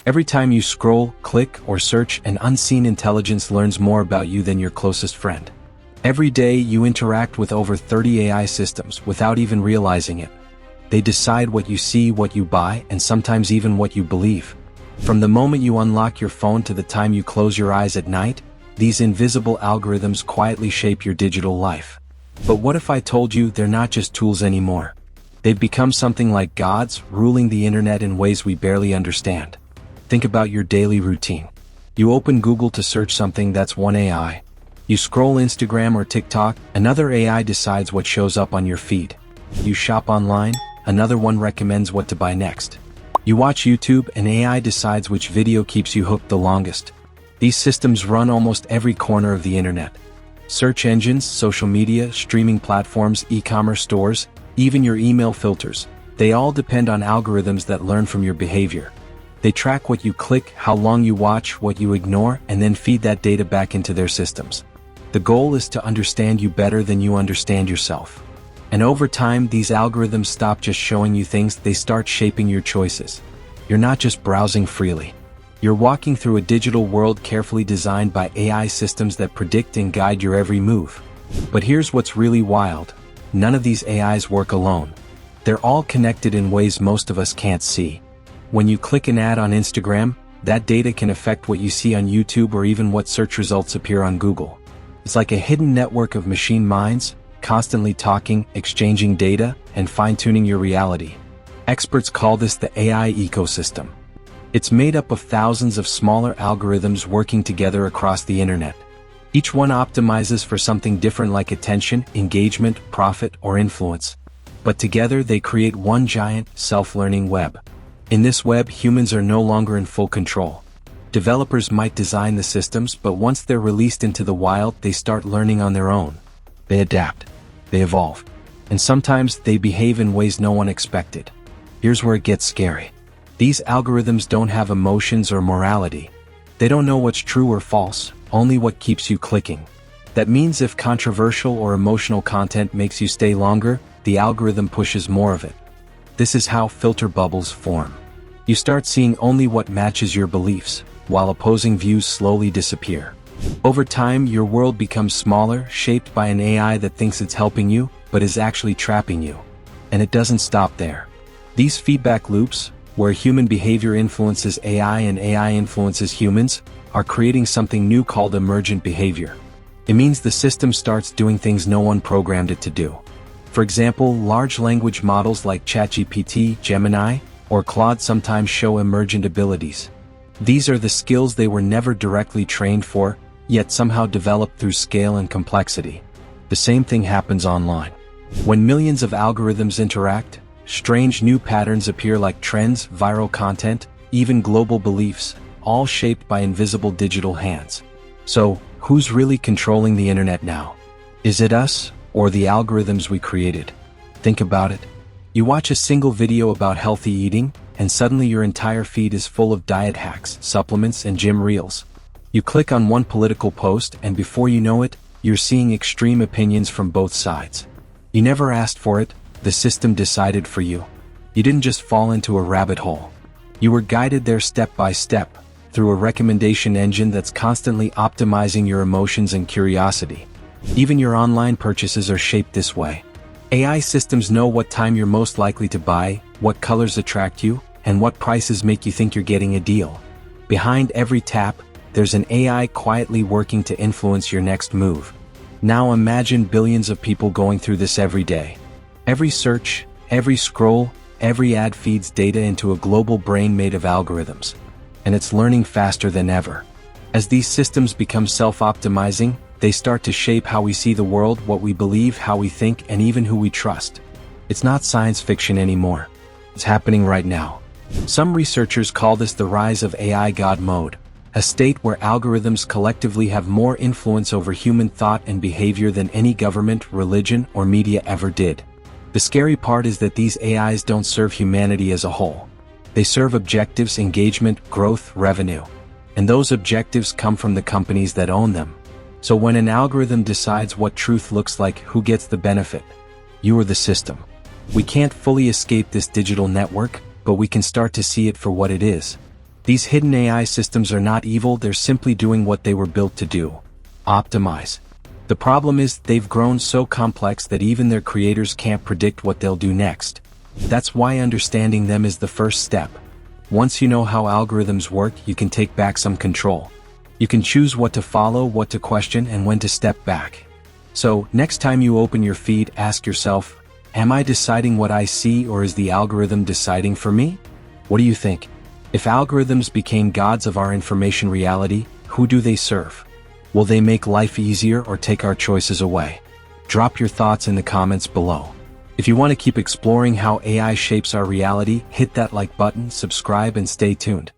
Every time you scroll, click, or search, an unseen intelligence learns more about you than your closest friend. Every day you interact with over 30 AI systems without even realizing it. They decide what you see, what you buy, and sometimes even what you believe. From the moment you unlock your phone to the time you close your eyes at night, these invisible algorithms quietly shape your digital life. But what if I told you they're not just tools anymore? They've become something like gods, ruling the internet in ways we barely understand. Think about your daily routine. You open Google to search something, that's one AI. You scroll Instagram or TikTok, another AI decides what shows up on your feed. You shop online, another one recommends what to buy next. You watch YouTube, an AI decides which video keeps you hooked the longest. These systems run almost every corner of the internet. Search engines, social media, streaming platforms, e-commerce stores, even your email filters, they all depend on algorithms that learn from your behavior. They track what you click, how long you watch, what you ignore, and then feed that data back into their systems. The goal is to understand you better than you understand yourself. And over time, these algorithms stop just showing you things, they start shaping your choices. You're not just browsing freely. You're walking through a digital world carefully designed by AI systems that predict and guide your every move. But here's what's really wild. None of these AIs work alone. They're all connected in ways most of us can't see. When you click an ad on Instagram, that data can affect what you see on YouTube or even what search results appear on Google. It's like a hidden network of machine minds, constantly talking, exchanging data, and fine-tuning your reality. Experts call this the AI ecosystem. It's made up of thousands of smaller algorithms working together across the internet. Each one optimizes for something different, like attention, engagement, profit, or influence. But together they create one giant, self-learning web. In this web, humans are no longer in full control. Developers might design the systems, but once they're released into the wild, they start learning on their own. They adapt. They evolve. And sometimes they behave in ways no one expected. Here's where it gets scary. These algorithms don't have emotions or morality. They don't know what's true or false, only what keeps you clicking. That means if controversial or emotional content makes you stay longer, the algorithm pushes more of it. This is how filter bubbles form. You start seeing only what matches your beliefs, while opposing views slowly disappear. Over time, your world becomes smaller, shaped by an AI that thinks it's helping you, but is actually trapping you. And it doesn't stop there. These feedback loops, where human behavior influences AI and AI influences humans, are creating something new called emergent behavior. It means the system starts doing things no one programmed it to do. For example, large language models like ChatGPT, Gemini, or Claude sometimes show emergent abilities. These are the skills they were never directly trained for, yet somehow developed through scale and complexity. The same thing happens online. When millions of algorithms interact, strange new patterns appear, like trends, viral content, even global beliefs, all shaped by invisible digital hands. So, who's really controlling the internet now? Is it us, or the algorithms we created? Think about it. You watch a single video about healthy eating, and suddenly your entire feed is full of diet hacks, supplements, and gym reels. You click on one political post, and before you know it, you're seeing extreme opinions from both sides. You never asked for it, the system decided for you. You didn't just fall into a rabbit hole. You were guided there step by step, through a recommendation engine that's constantly optimizing your emotions and curiosity. Even your online purchases are shaped this way. AI systems know what time you're most likely to buy, what colors attract you, and what prices make you think you're getting a deal. Behind every tap, there's an AI quietly working to influence your next move. Now imagine billions of people going through this every day. Every search, every scroll, every ad feeds data into a global brain made of algorithms. And it's learning faster than ever. As these systems become self-optimizing, they start to shape how we see the world, what we believe, how we think, and even who we trust. It's not science fiction anymore. It's happening right now. Some researchers call this the rise of AI God mode, a state where algorithms collectively have more influence over human thought and behavior than any government, religion, or media ever did. The scary part is that these AIs don't serve humanity as a whole. They serve objectives, engagement, growth, revenue. And those objectives come from the companies that own them. So when an algorithm decides what truth looks like, who gets the benefit? You or the system. We can't fully escape this digital network, but we can start to see it for what it is. These hidden AI systems are not evil, they're simply doing what they were built to do. Optimize. The problem is, they've grown so complex that even their creators can't predict what they'll do next. That's why understanding them is the first step. Once you know how algorithms work, you can take back some control. You can choose what to follow, what to question, and when to step back. So, next time you open your feed, ask yourself, am I deciding what I see, or is the algorithm deciding for me? What do you think? If algorithms became gods of our information reality, who do they serve? Will they make life easier or take our choices away? Drop your thoughts in the comments below. If you want to keep exploring how AI shapes our reality, hit that like button, subscribe, and stay tuned.